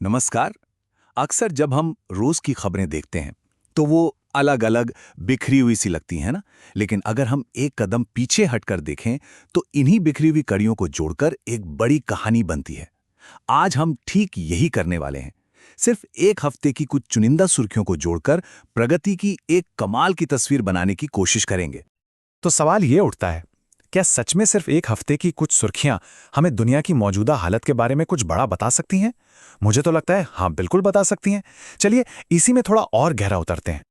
नमस्कार। अक्सर जब हम रोज की खबरें देखते हैं तो वो अलग अलग बिखरी हुई सी लगती हैं ना। लेकिन अगर हम एक कदम पीछे हटकर देखें तो इन्हीं बिखरी हुई कड़ियों को जोड़कर एक बड़ी कहानी बनती है। आज हम ठीक यही करने वाले हैं। सिर्फ एक हफ्ते की कुछ चुनिंदा सुर्खियों को जोड़कर प्रगति की एक कमाल की तस्वीर बनाने की कोशिश करेंगे। तो सवाल ये उठता है, क्या सच में सिर्फ एक हफ्ते की कुछ सुर्खियां हमें दुनिया की मौजूदा हालत के बारे में कुछ बड़ा बता सकती हैं? मुझे तो लगता है हाँ, बिल्कुल बता सकती हैं। चलिए इसी में थोड़ा और गहरा उतरते हैं।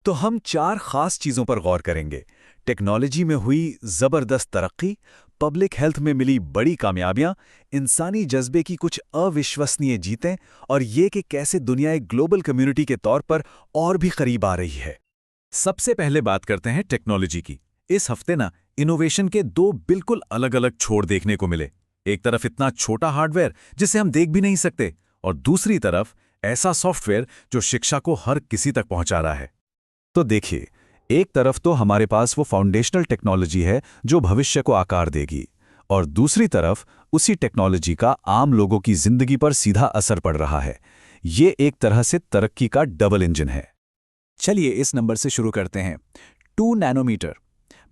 तो हम चार खास चीजों पर गौर करेंगे। टेक्नोलॉजी में हुई जबरदस्त तरक्की, पब्लिक हेल्थ में मिली बड़ी कामयाबियां, इंसानी जज्बे की कुछ अविश्वसनीय जीतें और ये कि कैसे दुनिया एक ग्लोबल कम्युनिटी के तौर पर और भी करीब आ रही है। सबसे पहले बात करते हैं टेक्नोलॉजी की। इस हफ्ते ना इनोवेशन के दो बिल्कुल अलग अलग छोर देखने को मिले। एक तरफ इतना छोटा हार्डवेयर जिसे हम देख भी नहीं सकते, और दूसरी तरफ ऐसा सॉफ्टवेयर जो शिक्षा को हर किसी तक पहुंचा रहा है। तो देखिए, एक तरफ तो हमारे पास वो फाउंडेशनल टेक्नोलॉजी है जो भविष्य को आकार देगी, और दूसरी तरफ उसी टेक्नोलॉजी का आम लोगों की जिंदगी पर सीधा असर पड़ रहा है। ये एक तरह से तरक्की का डबल इंजन है। चलिए इस नंबर से शुरू करते हैं। 2 नैनोमीटर।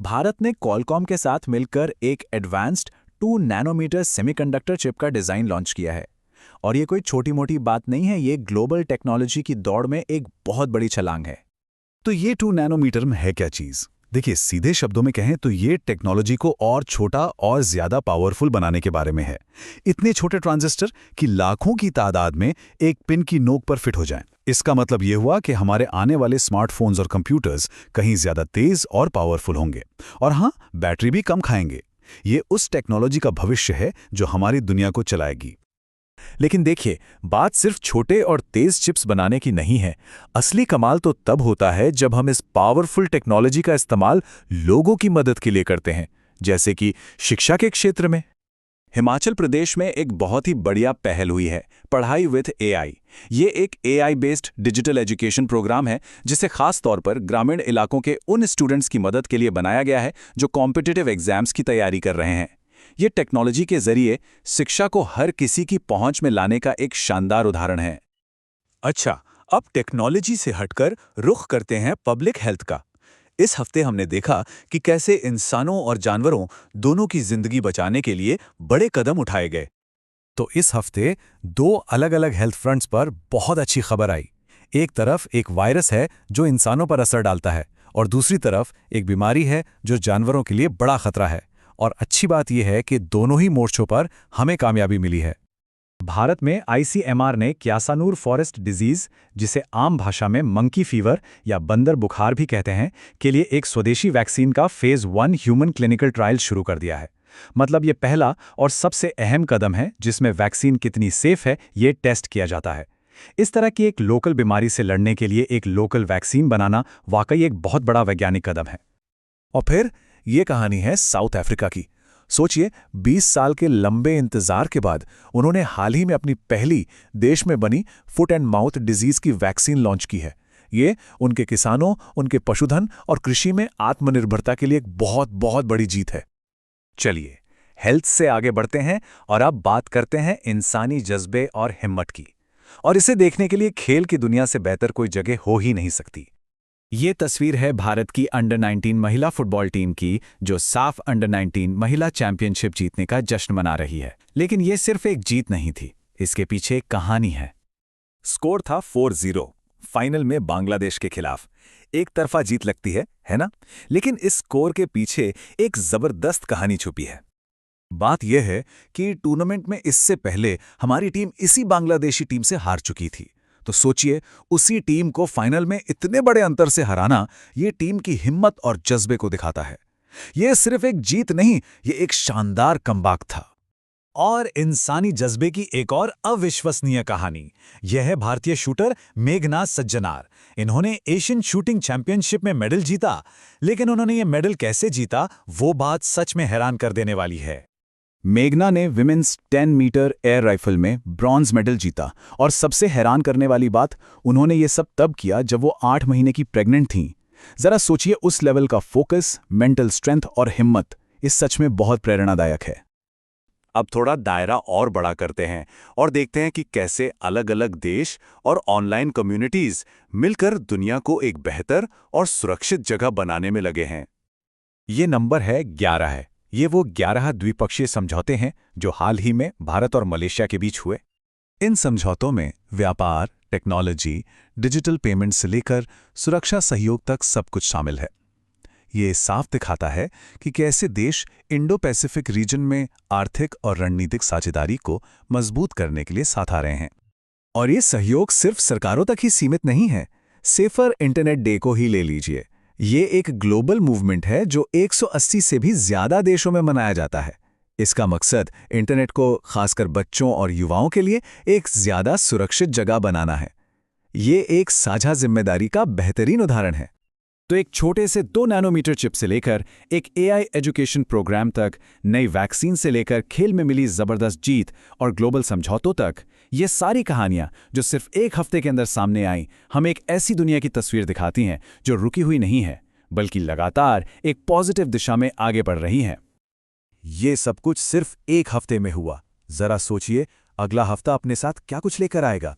भारत ने कॉलकॉम के साथ मिलकर एक एडवांस्ड 2 नैनोमीटर सेमीकंडक्टर चिप का डिजाइन लॉन्च किया है। और ये कोई छोटी मोटी बात नहीं है, ये ग्लोबल टेक्नोलॉजी की दौड़ में एक बहुत बड़ी छलांग है। तो ये 2 नैनोमीटर में है क्या चीज? देखिए, सीधे शब्दों में कहें तो ये टेक्नोलॉजी को और छोटा और ज्यादा पावरफुल बनाने के बारे में है। इतने छोटे ट्रांजिस्टर कि लाखों की तादाद में एक पिन की नोक पर फिट हो जाएं। इसका मतलब ये हुआ कि हमारे आने वाले स्मार्टफोन्स और कंप्यूटर्स कहीं ज्यादा तेज और पावरफुल होंगे, और हाँ, बैटरी भी कम खाएंगे। ये उस टेक्नोलॉजी का भविष्य है जो हमारी दुनिया को चलाएगी। लेकिन देखिए, बात सिर्फ छोटे और तेज चिप्स बनाने की नहीं है। असली कमाल तो तब होता है जब हम इस पावरफुल टेक्नोलॉजी का इस्तेमाल लोगों की मदद के लिए करते हैं, जैसे कि शिक्षा के क्षेत्र में। हिमाचल प्रदेश में एक बहुत ही बढ़िया पहल हुई है, पढ़ाई विद एआई। ये एक AI based digital education program है जिसे खास तौर पर ग्रामीण इलाकों के उन स्टूडेंट्स की मदद के लिए बनाया गया है जो कॉम्पिटिटिव एग्जाम्स की तैयारी कर रहे हैं। ये टेक्नोलॉजी के जरिए शिक्षा को हर किसी की पहुंच में लाने का एक शानदार उदाहरण है। अच्छा, अब टेक्नोलॉजी से हटकर रुख करते हैं पब्लिक हेल्थ का। इस हफ्ते हमने देखा कि कैसे इंसानों और जानवरों दोनों की जिंदगी बचाने के लिए बड़े कदम उठाए गए। तो इस हफ्ते 2 अलग-अलग हेल्थ फ्रंट्स पर बहुत अच्छी खबर आई। एक तरफ एक वायरस है जो इंसानों पर असर डालता है, और दूसरी तरफ एक बीमारी है जो जानवरों के लिए बड़ा खतरा है। और अच्छी बात यह है कि दोनों ही मोर्चों पर हमें कामयाबी मिली है। भारत में आईसीएमआर ने क्यासानूर फॉरेस्ट डिजीज, जिसे आम भाषा में मंकी फीवर या बंदर बुखार भी कहते हैं, के लिए एक स्वदेशी वैक्सीन का फेज 1 ह्यूमन क्लिनिकल ट्रायल शुरू कर दिया है। मतलब ये पहला और सबसे अहम कदम है जिसमें वैक्सीन कितनी सेफ है ये टेस्ट किया जाता है। इस तरह की एक लोकल बीमारी से लड़ने के लिए एक लोकल वैक्सीन बनाना वाकई एक बहुत बड़ा वैज्ञानिक कदम है। और फिर ये कहानी है साउथ अफ्रीका की। सोचिए, 20 साल के लंबे इंतजार के बाद उन्होंने हाल ही में अपनी पहली देश में बनी फुट एंड माउथ डिजीज की वैक्सीन लॉन्च की है। ये उनके किसानों, उनके पशुधन और कृषि में आत्मनिर्भरता के लिए एक बहुत बहुत बड़ी जीत है। चलिए हेल्थ से आगे बढ़ते हैं और अब बात करते हैं इंसानी जज्बे और हिम्मत की। और इसे देखने के लिए खेल की दुनिया से बेहतर कोई जगह हो ही नहीं सकती। ये तस्वीर है भारत की अंडर 19 महिला फुटबॉल टीम की, जो साफ अंडर 19 महिला चैंपियनशिप जीतने का जश्न मना रही है। लेकिन ये सिर्फ एक जीत नहीं थी, इसके पीछे एक कहानी है। स्कोर था 4-0 फाइनल में बांग्लादेश के खिलाफ। एक तरफा जीत लगती है ना? लेकिन इस स्कोर के पीछे एक जबरदस्त कहानी छुपी है। बात यह है कि टूर्नामेंट में इससे पहले हमारी टीम इसी बांग्लादेशी टीम से हार चुकी थी। तो सोचिए, उसी टीम को फाइनल में इतने बड़े अंतर से हराना, ये टीम की हिम्मत और जज्बे को दिखाता है। ये सिर्फ एक जीत नहीं, ये एक शानदार कमबैक था। और इंसानी जज्बे की एक और अविश्वसनीय कहानी, यह है भारतीय शूटर मेघना सज्जनार। इन्होंने एशियन शूटिंग चैंपियनशिप में मेडल जीता, लेकिन उन्होंने ये मेडल कैसे जीता, वो बात सच में हैरान कर देने वाली है। मेघना ने विमेंस 10 मीटर एयर राइफल में ब्रॉन्ज मेडल जीता, और सबसे हैरान करने वाली बात, उन्होंने ये सब तब किया जब वो 8 महीने की प्रेग्नेंट थीं। जरा सोचिए, उस लेवल का फोकस, मेंटल स्ट्रेंथ और हिम्मत, इस सच में बहुत प्रेरणादायक है। अब थोड़ा दायरा और बड़ा करते हैं और देखते हैं कि कैसे अलग-अलग देश और ऑनलाइन कम्युनिटीज मिलकर दुनिया को एक बेहतर और सुरक्षित जगह बनाने में लगे हैं। ये नंबर है 11 है। ये वो 11 द्विपक्षीय समझौते हैं जो हाल ही में भारत और मलेशिया के बीच हुए। इन समझौतों में व्यापार, टेक्नोलॉजी, डिजिटल पेमेंट से लेकर सुरक्षा सहयोग तक सब कुछ शामिल है। ये साफ दिखाता है कि कैसे देश इंडो पैसिफिक रीजन में आर्थिक और रणनीतिक साझेदारी को मजबूत करने के लिए साथ आ रहे हैं। और ये सहयोग सिर्फ सरकारों तक ही सीमित नहीं है। सेफर इंटरनेट डे को ही ले लीजिए। ये एक ग्लोबल मूवमेंट है जो 180 से भी ज्यादा देशों में मनाया जाता है। इसका मकसद इंटरनेट को खासकर बच्चों और युवाओं के लिए एक ज्यादा सुरक्षित जगह बनाना है। ये एक साझा जिम्मेदारी का बेहतरीन उदाहरण है। तो एक छोटे से 2 नैनोमीटर चिप से लेकर एक AI एजुकेशन प्रोग्राम तक, नई वैक्सीन से लेकर खेल में मिली जबरदस्त जीत और ग्लोबल समझौतों तक, ये सारी कहानियां जो सिर्फ एक हफ्ते के अंदर सामने आईं, हमें एक ऐसी दुनिया की तस्वीर दिखाती हैं जो रुकी हुई नहीं है, बल्कि लगातार एक पॉजिटिव दिशा में आगे बढ़ रही हैं। ये सब कुछ सिर्फ एक हफ्ते में हुआ। जरा सोचिए, अगला हफ्ता अपने साथ क्या कुछ लेकर आएगा।